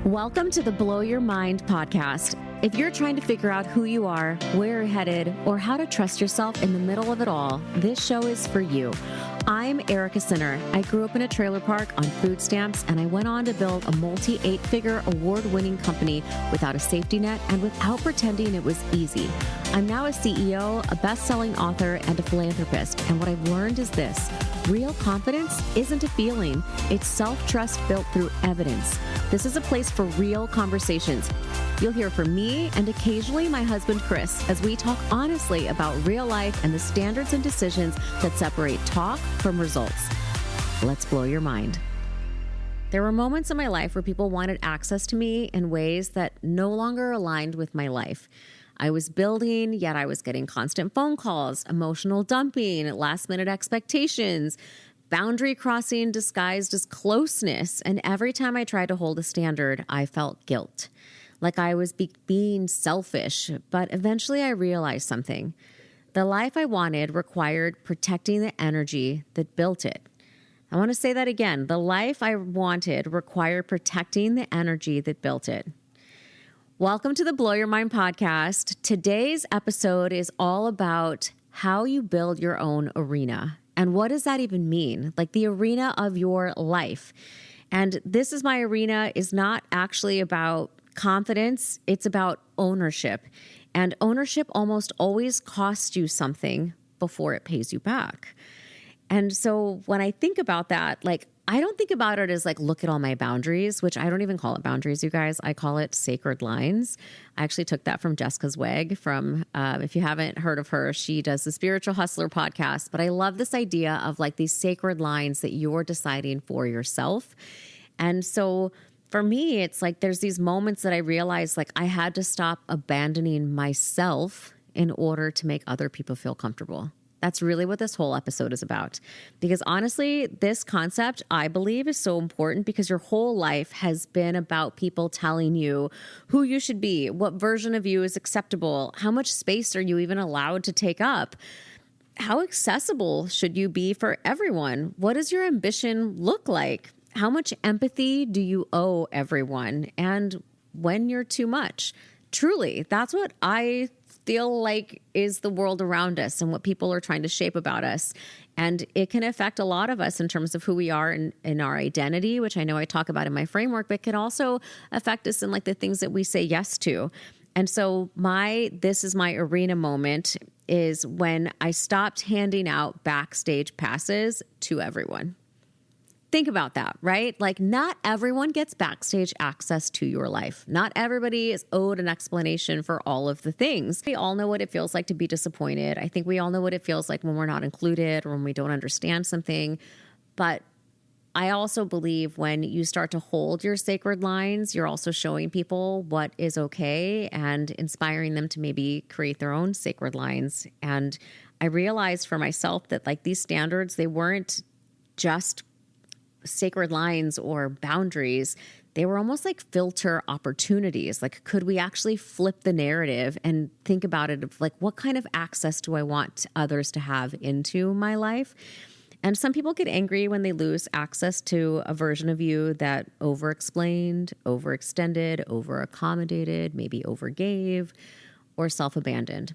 Welcome to the Blow Your Mind podcast. If you're trying to figure out who you are, where you're headed, or how to trust yourself in the middle of it all, this show is for you. I'm Erika. I grew up in a trailer park on food stamps, and I went on to build a multi-8-figure award-winning company without a safety net and without pretending it was easy. I'm now a CEO, a best-selling author, and a philanthropist. And what I've learned is this: real confidence isn't a feeling. It's self-trust built through evidence. This is a place for real conversations. You'll hear from me and occasionally my husband, Chris, as we talk honestly about real life and the standards and decisions that separate talk from results. Let's blow your mind. There were moments in my life where people wanted access to me in ways that no longer aligned with my life. I was building, yet I was getting constant phone calls, emotional dumping, last-minute expectations, boundary crossing disguised as closeness. And every time I tried to hold a standard, I felt guilt, like I was being selfish. But eventually I realized something. The life I wanted required protecting the energy that built it. I want to say that again. The life I wanted required protecting the energy that built it. Welcome to the Blow Your Mind podcast. Today's episode is all about how you build your own arena. And what does that even mean? Like the arena of your life. And this is my arena is not actually about confidence. It's about ownership. And ownership almost always costs you something before it pays you back. And so when I think about that, I don't think about it as look at all my boundaries, which I don't even call it boundaries, you guys. I call it sacred lines. I actually took that from Jessica Zweig from, if you haven't heard of her, she does the Spiritual Hustler podcast. But I love this idea of these sacred lines that you're deciding for yourself. And so for me, it's there's these moments that I realized I had to stop abandoning myself in order to make other people feel comfortable. That's really what this whole episode is about. Because honestly, this concept, I believe, is so important because your whole life has been about people telling you who you should be, what version of you is acceptable, how much space are you even allowed to take up, how accessible should you be for everyone, what does your ambition look like, how much empathy do you owe everyone, and when you're too much. Truly, that's what I feel like is the world around us and what people are trying to shape about us. And it can affect a lot of us in terms of who we are in our identity, which I know I talk about in my framework, but can also affect us in the things that we say yes to. And so this is my arena moment is when I stopped handing out backstage passes to everyone. Think about that, right? Not everyone gets backstage access to your life. Not everybody is owed an explanation for all of the things. We all know what it feels like to be disappointed. I think we all know what it feels like when we're not included or when we don't understand something. But I also believe when you start to hold your sacred lines, you're also showing people what is okay and inspiring them to maybe create their own sacred lines. And I realized for myself that these standards, they weren't just sacred lines or boundaries. They were almost like filter opportunities. Could we actually flip the narrative and think about it of what kind of access do I want others to have into my life? And some people get angry when they lose access to a version of you that over-explained, overextended, over-accommodated, maybe overgave, or self-abandoned.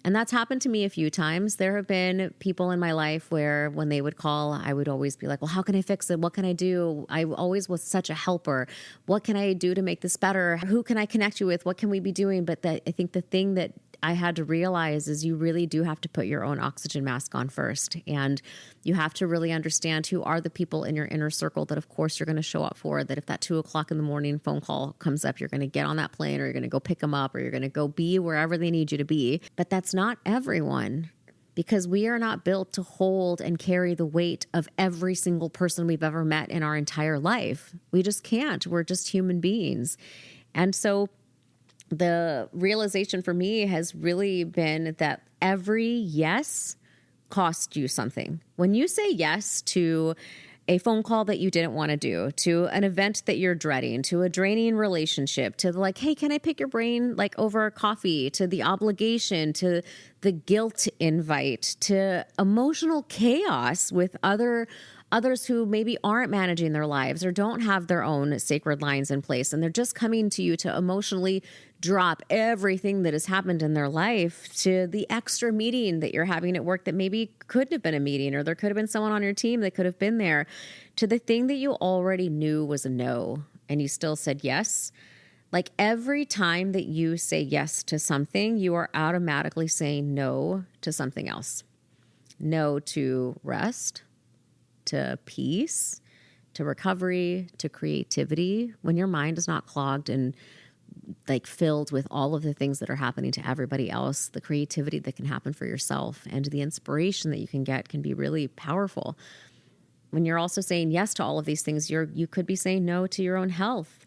And that's happened to me a few times. There have been people in my life where when they would call, I would always be like, well, how can I fix it? What can I do? I always was such a helper. What can I do to make this better? Who can I connect you with? What can we be doing? But I think the thing that I had to realize is you really do have to put your own oxygen mask on first. And you have to really understand who are the people in your inner circle that, of course, you're going to show up for, that if that 2:00 in the morning phone call comes up, you're going to get on that plane or you're going to go pick them up or you're going to go be wherever they need you to be. But that's not everyone, because we are not built to hold and carry the weight of every single person we've ever met in our entire life. We just can't. We're just human beings. And so the realization for me has really been that every yes costs you something. When you say yes to a phone call that you didn't want to do, to an event that you're dreading, to a draining relationship, to hey, can I pick your brain over coffee, to the obligation, to the guilt invite, to emotional chaos with other others who maybe aren't managing their lives or don't have their own sacred lines in place, and they're just coming to you to emotionally drop everything that has happened in their life to the extra meeting that you're having at work that maybe couldn't have been a meeting, or there could have been someone on your team that could have been there, to the thing that you already knew was a no and you still said yes. Like every time that you say yes to something, you are automatically saying no to something else. No to rest, to peace, to recovery, to creativity. When your mind is not clogged and like filled with all of the things that are happening to everybody else, the creativity that can happen for yourself and the inspiration that you can get can be really powerful. When you're also saying yes to all of these things, you could be saying no to your own health,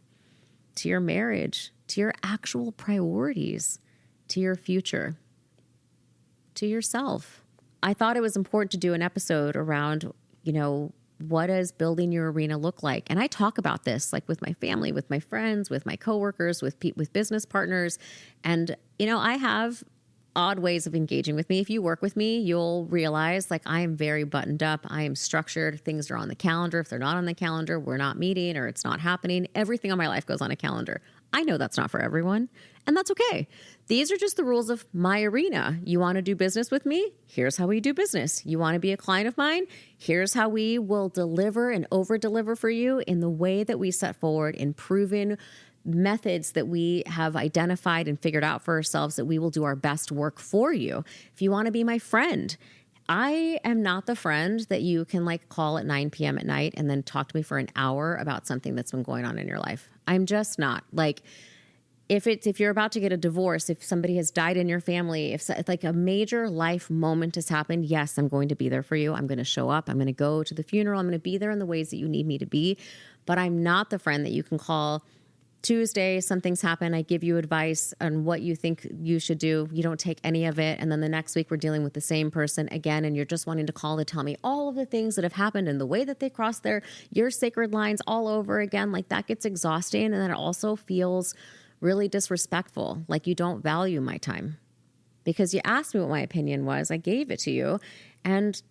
to your marriage, to your actual priorities, to your future, to yourself. I thought it was important to do an episode around, what does building your arena look like? And I talk about this like with my family, with my friends, with my coworkers, with business partners. And, I have odd ways of engaging with me. If you work with me, you'll realize like I am very buttoned up. I am structured. Things are on the calendar. If they're not on the calendar, we're not meeting or it's not happening. Everything on my life goes on a calendar. I know that's not for everyone, and that's okay. These are just the rules of my arena. You want to do business with me? Here's how we do business. You want to be a client of mine? Here's how we will deliver and over-deliver for you in the way that we set forward in proven methods that we have identified and figured out for ourselves that we will do our best work for you. If you want to be my friend, I am not the friend that you can like call at 9 p.m. at night and then talk to me for an hour about something that's been going on in your life. I'm just not. Like if you're about to get a divorce, if somebody has died in your family, if like a major life moment has happened, yes, I'm going to be there for you. I'm going to show up. I'm going to go to the funeral. I'm going to be there in the ways that you need me to be. But I'm not the friend that you can call Tuesday, something's happened. I give you advice on what you think you should do. You don't take any of it. And then the next week we're dealing with the same person again. And you're just wanting to call to tell me all of the things that have happened and the way that they crossed your sacred lines all over again. Like that gets exhausting. And then it also feels really disrespectful. Like you don't value my time because you asked me what my opinion was. I gave it to you and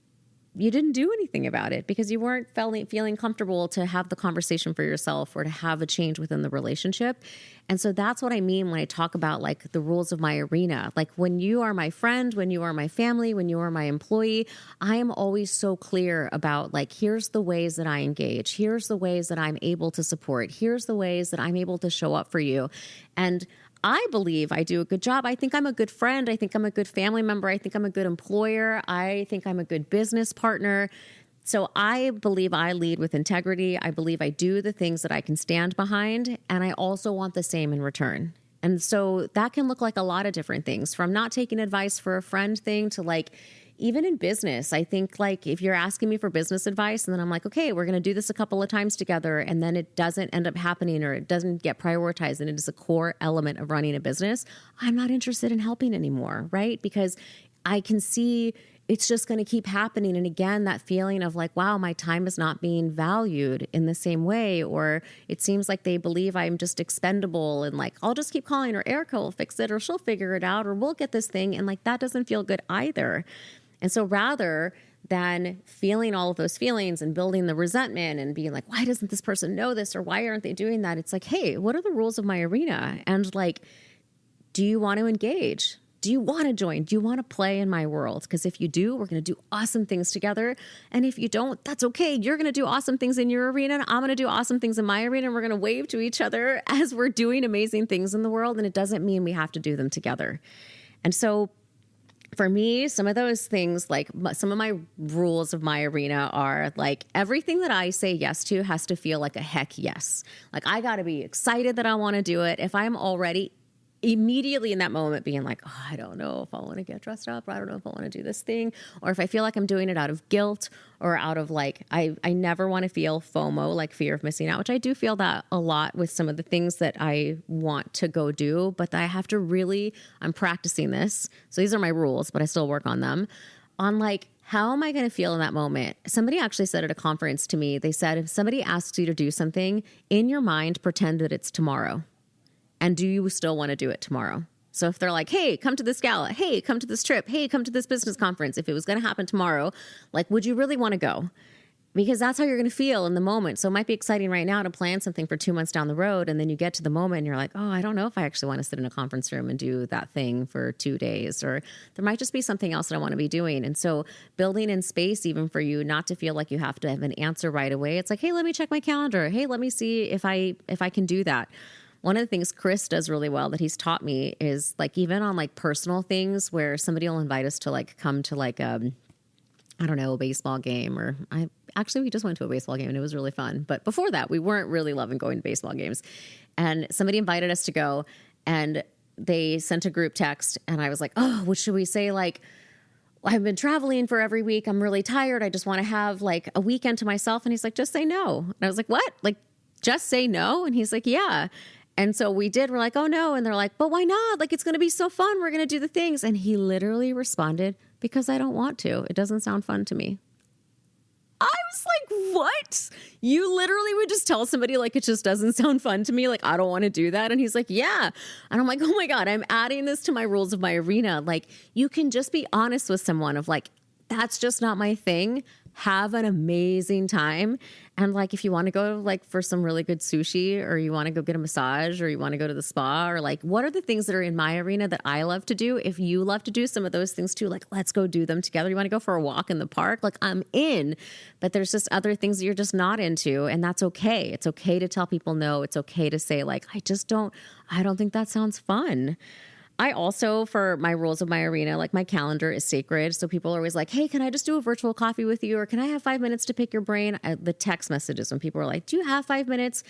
you didn't do anything about it because you weren't feeling comfortable to have the conversation for yourself or to have a change within the relationship. And so that's what I mean when I talk about like the rules of my arena. Like when you are my friend, when you are my family, when you are my employee, I am always so clear about like, here's the ways that I engage. Here's the ways that I'm able to support. Here's the ways that I'm able to show up for you. And I believe I do a good job. I think I'm a good friend. I think I'm a good family member. I think I'm a good employer. I think I'm a good business partner. So I believe I lead with integrity. I believe I do the things that I can stand behind. And I also want the same in return. And so that can look like a lot of different things, from not taking advice for a friend thing to like, even in business, I think like if you're asking me for business advice and then I'm like, okay, we're going to do this a couple of times together and then it doesn't end up happening or it doesn't get prioritized and it is a core element of running a business, I'm not interested in helping anymore, right? Because I can see it's just going to keep happening. And again, that feeling of like, wow, my time is not being valued in the same way, or it seems like they believe I'm just expendable and like, I'll just keep calling, or Erika will fix it, or she'll figure it out, or we'll get this thing. And like, that doesn't feel good either. And so rather than feeling all of those feelings and building the resentment and being like, why doesn't this person know this? Or why aren't they doing that? It's like, hey, what are the rules of my arena? And like, do you want to engage? Do you want to join? Do you want to play in my world? Because if you do, we're going to do awesome things together. And if you don't, that's okay. You're going to do awesome things in your arena and I'm going to do awesome things in my arena. And we're going to wave to each other as we're doing amazing things in the world. And it doesn't mean we have to do them together. And so for me, some of those things, like some of my rules of my arena are like everything that I say yes to has to feel like a heck yes. Like I got to be excited that I want to do it. If I'm already immediately in that moment being like, oh, I don't know if I want to get dressed up, or I don't know if I want to do this thing, or if I feel like I'm doing it out of guilt or out of like, I never want to feel FOMO, like fear of missing out, which I do feel that a lot with some of the things that I want to go do, but I have to really, I'm practicing this. So these are my rules, but I still work on them on like, how am I going to feel in that moment? Somebody actually said at a conference to me, they said, if somebody asks you to do something in your mind, pretend that it's tomorrow. And do you still want to do it tomorrow? So if they're like, hey, come to this gala, hey, come to this trip, hey, come to this business conference, if it was going to happen tomorrow, like, would you really want to go? because that's how you're going to feel in the moment. So it might be exciting right now to plan something for 2 months down the road. And then you get to the moment and you're like, oh, I don't know if I actually want to sit in a conference room and do that thing for 2 days, or there might just be something else that I want to be doing. And so building in space, even for you not to feel like you have to have an answer right away. It's like, hey, let me check my calendar. Hey, let me see if I can do that. One of the things Chris does really well that he's taught me is like, even on like personal things where somebody will invite us to like come to like, I don't know, a baseball game, or we just went to a baseball game and it was really fun. But before that, we weren't really loving going to baseball games. And somebody invited us to go and they sent a group text and I was like, oh, what should we say? Like, I've been traveling for every week. I'm really tired. I just want to have like a weekend to myself. And he's like, just say no. And I was like, what? Like, just say no? And he's like, yeah. And so we did. We're like, oh no. And they're like, but why not? Like, it's going to be so fun. We're going to do the things. And he literally responded, because I don't want to. It doesn't sound fun to me. I was like, what? You literally would just tell somebody like, it just doesn't sound fun to me. Like, I don't want to do that. And he's like, yeah. And I'm like, oh my God, I'm adding this to my rules of my arena. Like, you can just be honest with someone of like, that's just not my thing. Have an amazing time. And like, if you want to go like for some really good sushi, or you want to go get a massage, or you want to go to the spa, or like, what are the things that are in my arena that I love to do? If you love to do some of those things too, like, let's go do them together. You want to go for a walk in the park? Like, I'm in, but there's just other things that you're just not into. And that's okay. It's okay to tell people no. It's okay to say like, I don't think that sounds fun. I also, for my rules of my arena, like my calendar is sacred. So people are always like, hey, can I just do a virtual coffee with you? Or can I have 5 minutes to pick your brain? The text messages when people are like, do you have 5 minutes?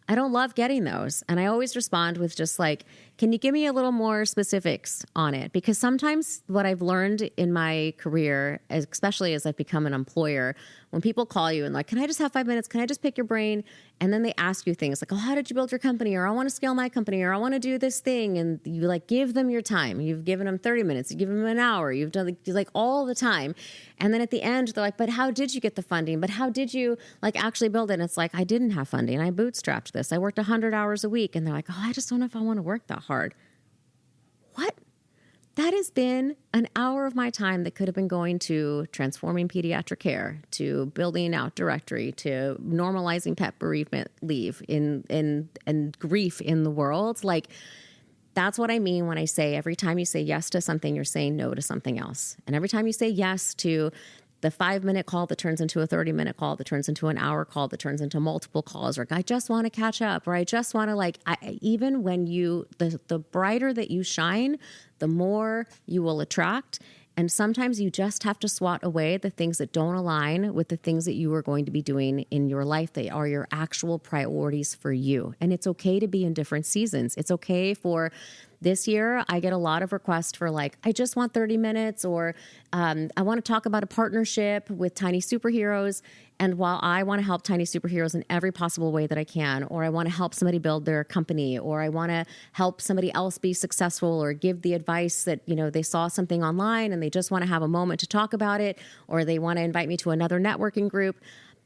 I don't love getting those. And I always respond with just like, can you give me a little more specifics on it? Because sometimes what I've learned in my career, especially as I've become an employer, when people call you and like, can I just have 5 minutes? Can I just pick your brain? And then they ask you things like, oh, how did you build your company? Or I want to scale my company, or I want to do this thing. And you like give them your time. You've given them 30 minutes. You give them an hour. You've done like all the time. And then at the end, they're like, but how did you get the funding? But how did you like actually build it? And it's like, I didn't have funding. I bootstrapped this. I worked 100 hours a week. And they're like, oh, I just don't know if I want to work that hard. What? That has been an hour of my time that could have been going to transforming pediatric care, to building out directory, to normalizing pet bereavement leave and grief in the world. Like, that's what I mean when I say every time you say yes to something, you're saying no to something else. And every time you say yes to the 5-minute call that turns into a 30-minute call, that turns into an hour call, that turns into multiple calls, or I just want to catch up, or I just want to like, even when the brighter that you shine, the more you will attract. And sometimes you just have to swat away the things that don't align with the things that you are going to be doing in your life. They are your actual priorities for you. And it's okay to be in different seasons. It's okay for this year. I get a lot of requests for like, I just want 30 minutes, or I want to talk about a partnership with Tiny Superheroes. And while I want to help Tiny Superheroes in every possible way that I can, or I want to help somebody build their company, or I want to help somebody else be successful, or give the advice that, you know, they saw something online and they just want to have a moment to talk about it, or they want to invite me to another networking group.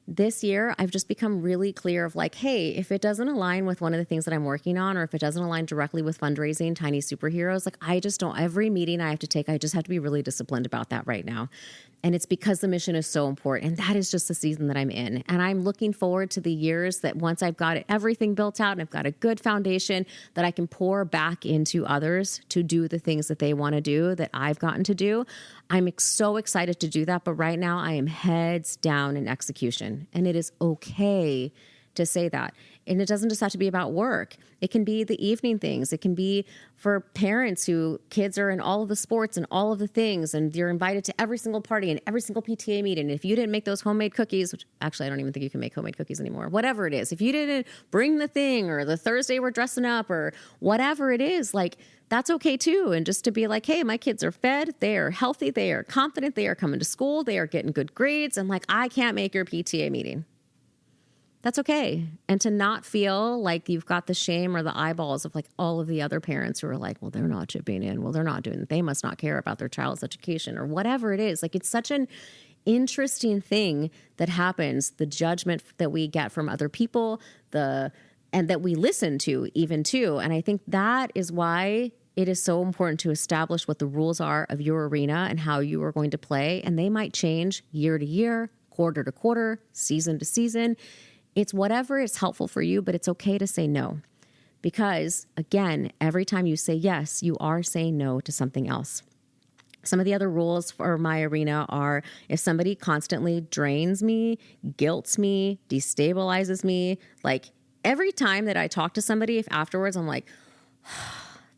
This year, I've just become really clear of like, hey, if it doesn't align with one of the things that I'm working on, or if it doesn't align directly with fundraising, Tiny Superheroes, like I just don't, every meeting I have to take, I just have to be really disciplined about that right now. And it's because the mission is so important. And that is just the season that I'm in. And I'm looking forward to the years that once I've got everything built out and I've got a good foundation, that I can pour back into others to do the things that they want to do, that I've gotten to do. I'm so excited to do that. But right now I am heads down in execution. And it is okay to say that. And it doesn't just have to be about work. It can be the evening things. It can be for parents who kids are in all of the sports and all of the things, and you're invited to every single party and every single PTA meeting. If you didn't make those homemade cookies, which actually I don't even think you can make homemade cookies anymore, whatever it is, if you didn't bring the thing, or the Thursday we're dressing up, or whatever it is, like that's okay too. And just to be like, hey, my kids are fed, they are healthy, they are confident, they are coming to school, they are getting good grades, and like I can't make your PTA meeting. That's okay. And to not feel like you've got the shame or the eyeballs of like all of the other parents who are like, well, they're not chipping in. Well, they're not doing it. They must not care about their child's education, or whatever it is. Like, it's such an interesting thing that happens, the judgment that we get from other people, and that we listen to even too. And I think that is why it is so important to establish what the rules are of your arena and how you are going to play. And they might change year to year, quarter to quarter, season to season. It's whatever is helpful for you, but it's okay to say no. Because again, every time you say yes, you are saying no to something else. Some of the other rules for my arena are if somebody constantly drains me, guilts me, destabilizes me, like every time that I talk to somebody, if afterwards I'm like,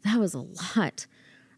that was a lot.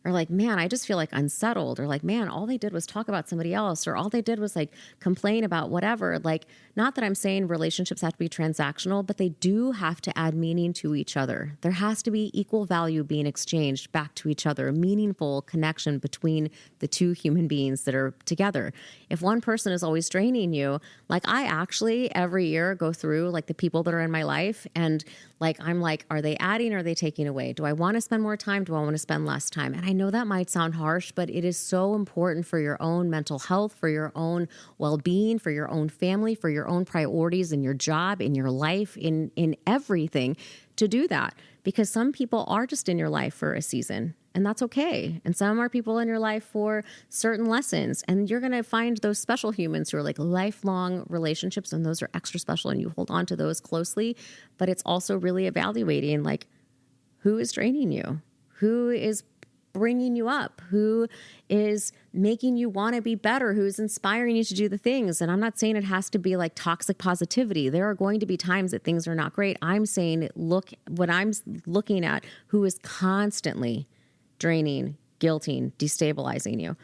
Or like, man, I just feel like unsettled. Or like, man, all they did was talk about somebody else. Or all they did was like complain about whatever. Like, not that I'm saying relationships have to be transactional, but they do have to add meaning to each other. There has to be equal value being exchanged back to each other, a meaningful connection between the two human beings that are together. If one person is always draining you, like I actually every year go through like the people that are in my life and like, I'm like, are they adding or are they taking away? Do I want to spend more time? Do I want to spend less time? And I know that might sound harsh, but it is so important for your own mental health, for your own well-being, for your own family, for your own priorities in your job, in your life, in everything to do that. Because some people are just in your life for a season. And that's okay. And some are people in your life for certain lessons. And you're going to find those special humans who are like lifelong relationships. And those are extra special. And you hold on to those closely. But it's also really evaluating like who is draining you? Who is bringing you up? Who is making you want to be better? Who's inspiring you to do the things? And I'm not saying it has to be like toxic positivity. There are going to be times that things are not great. I'm saying, look, what I'm looking at, who is constantly draining, guilting, destabilizing you.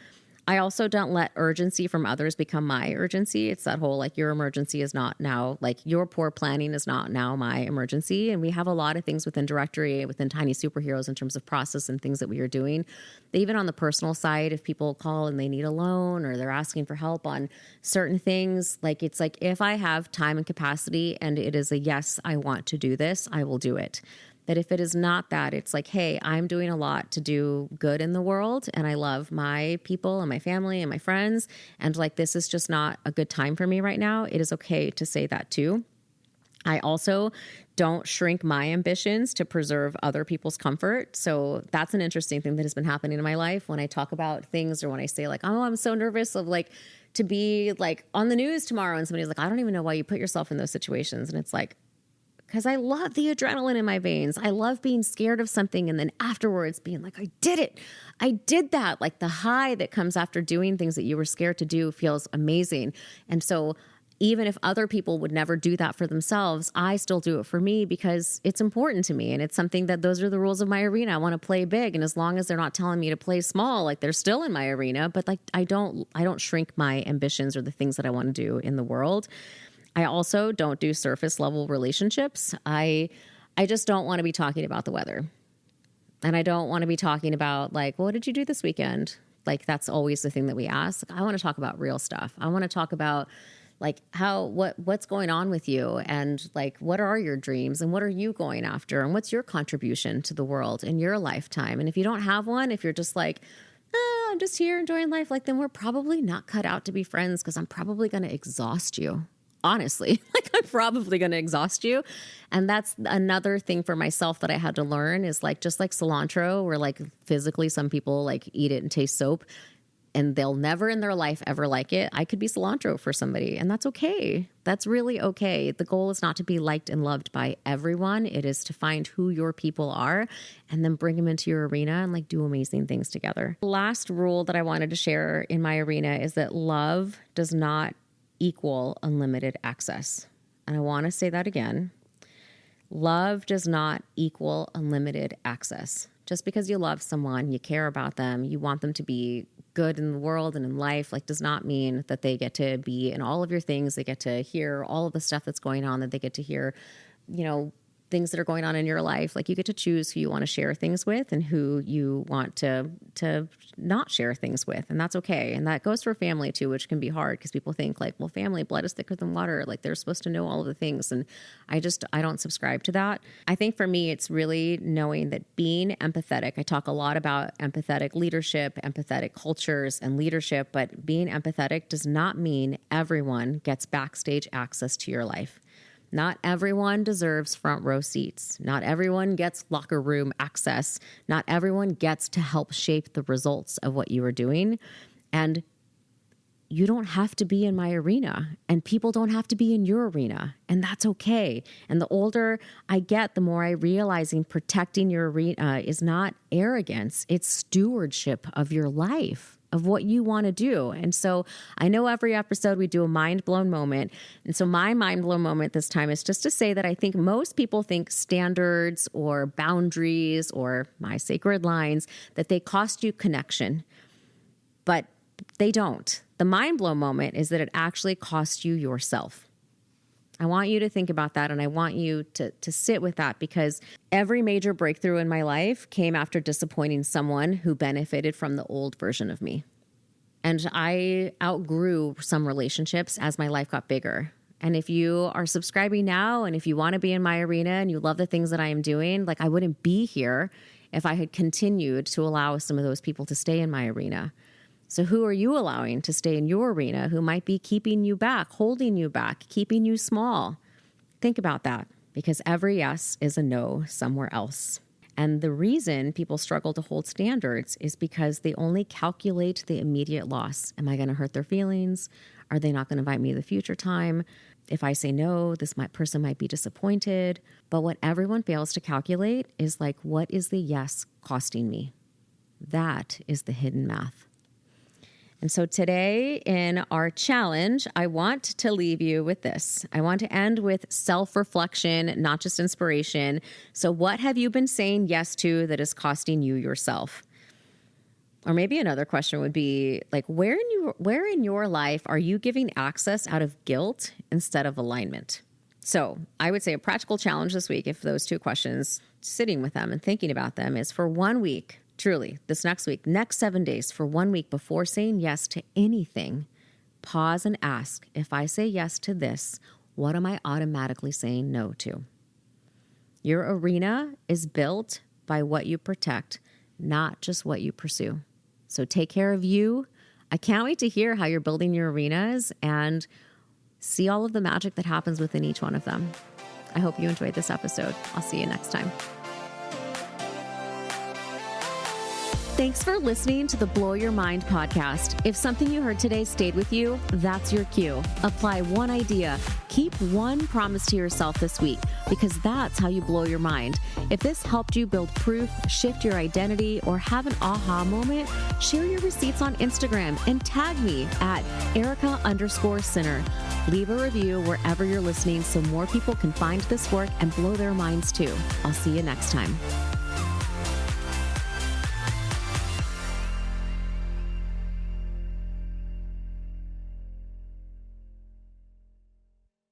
I also don't let urgency from others become my urgency. It's that whole like your emergency is not now, like your poor planning is not now my emergency. And we have a lot of things within Directory, within Tiny Superheroes in terms of process and things that we are doing. Even on the personal side, if people call and they need a loan or they're asking for help on certain things, like it's like if I have time and capacity and it is a yes, I want to do this, I will do it. But if it is not that, it's like, hey, I'm doing a lot to do good in the world and I love my people and my family and my friends. And like, this is just not a good time for me right now. It is okay to say that too. I also don't shrink my ambitions to preserve other people's comfort. So that's an interesting thing that has been happening in my life when I talk about things or when I say like, oh, I'm so nervous of like to be like on the news tomorrow. And somebody's like, I don't even know why you put yourself in those situations. And it's like, because I love the adrenaline in my veins. I love being scared of something and then afterwards being like, I did it. I did that. Like the high that comes after doing things that you were scared to do feels amazing. And so even if other people would never do that for themselves, I still do it for me because it's important to me. And it's something that those are the rules of my arena. I want to play big. And as long as they're not telling me to play small, like they're still in my arena, but like I don't shrink my ambitions or the things that I want to do in the world. I also don't do surface level relationships. I just don't want to be talking about the weather. And I don't want to be talking about like, well, what did you do this weekend? Like that's always the thing that we ask. I want to talk about real stuff. I want to talk about like what's going on with you and like what are your dreams and what are you going after and what's your contribution to the world in your lifetime? And if you don't have one, if you're just like, oh, I'm just here enjoying life, like then we're probably not cut out to be friends because I'm probably going to exhaust you. Honestly, like I'm probably going to exhaust you. And that's another thing for myself that I had to learn is like, just like cilantro, where like physically some people like eat it and taste soap and they'll never in their life ever like it. I could be cilantro for somebody and that's okay. That's really okay. The goal is not to be liked and loved by everyone. It is to find who your people are and then bring them into your arena and like do amazing things together. The last rule that I wanted to share in my arena is that love does not equal unlimited access. And I want to say that again. Love does not equal unlimited access. Just because you love someone, you care about them, you want them to be good in the world and in life, like does not mean that they get to be in all of your things. They get to hear all of the stuff that's going on, that they get to hear, you know, things that are going on in your life. Like you get to choose who you want to share things with and who you want to not share things with. And that's okay. And that goes for family too, which can be hard because people think like, well, family, blood is thicker than water. Like they're supposed to know all of the things. And I don't subscribe to that. I think for me, it's really knowing that being empathetic, I talk a lot about empathetic leadership, empathetic cultures and leadership, but being empathetic does not mean everyone gets backstage access to your life. Not everyone deserves front row seats. Not everyone gets locker room access. Not everyone gets to help shape the results of what you are doing. And you don't have to be in my arena, and people don't have to be in your arena, and that's okay. And the older I get, the more I realizing protecting your arena is not arrogance, it's stewardship of your life, of what you want to do. And so I know every episode we do a mind blown moment. And so my mind blown moment this time is just to say that I think most people think standards or boundaries or my sacred lines, that they cost you connection, but they don't. The mind blown moment is that it actually costs you yourself. I want you to think about that, and I want you to sit with that, because every major breakthrough in my life came after disappointing someone who benefited from the old version of me. And I outgrew some relationships as my life got bigger. And if you are subscribing now, and if you want to be in my arena and you love the things that I am doing, like I wouldn't be here if I had continued to allow some of those people to stay in my arena. So who are you allowing to stay in your arena who might be keeping you back, holding you back, keeping you small? Think about that, because every yes is a no somewhere else. And the reason people struggle to hold standards is because they only calculate the immediate loss. Am I going to hurt their feelings? Are they not going to invite me the future time? If I say no, person might be disappointed. But what everyone fails to calculate is like, what is the yes costing me? That is the hidden math. And so today in our challenge, I want to leave you with this. I want to end with self-reflection, not just inspiration. So what have you been saying yes to that is costing you yourself? Or maybe another question would be like, where in your life are you giving access out of guilt instead of alignment? So I would say a practical challenge this week, if those two questions, sitting with them and thinking about them, is for 1 week, truly, this next week, next 7 days, for 1 week before saying yes to anything, pause and ask, if I say yes to this, what am I automatically saying no to? Your arena is built by what you protect, not just what you pursue. So take care of you. I can't wait to hear how you're building your arenas and see all of the magic that happens within each one of them. I hope you enjoyed this episode. I'll see you next time. Thanks for listening to the Blow Your Mind podcast. If something you heard today stayed with you, that's your cue. Apply one idea. Keep one promise to yourself this week, because that's how you blow your mind. If this helped you build proof, shift your identity, or have an aha moment, share your receipts on Instagram and tag me at Erika_Sinner. Leave a review wherever you're listening so more people can find this work and blow their minds too. I'll see you next time.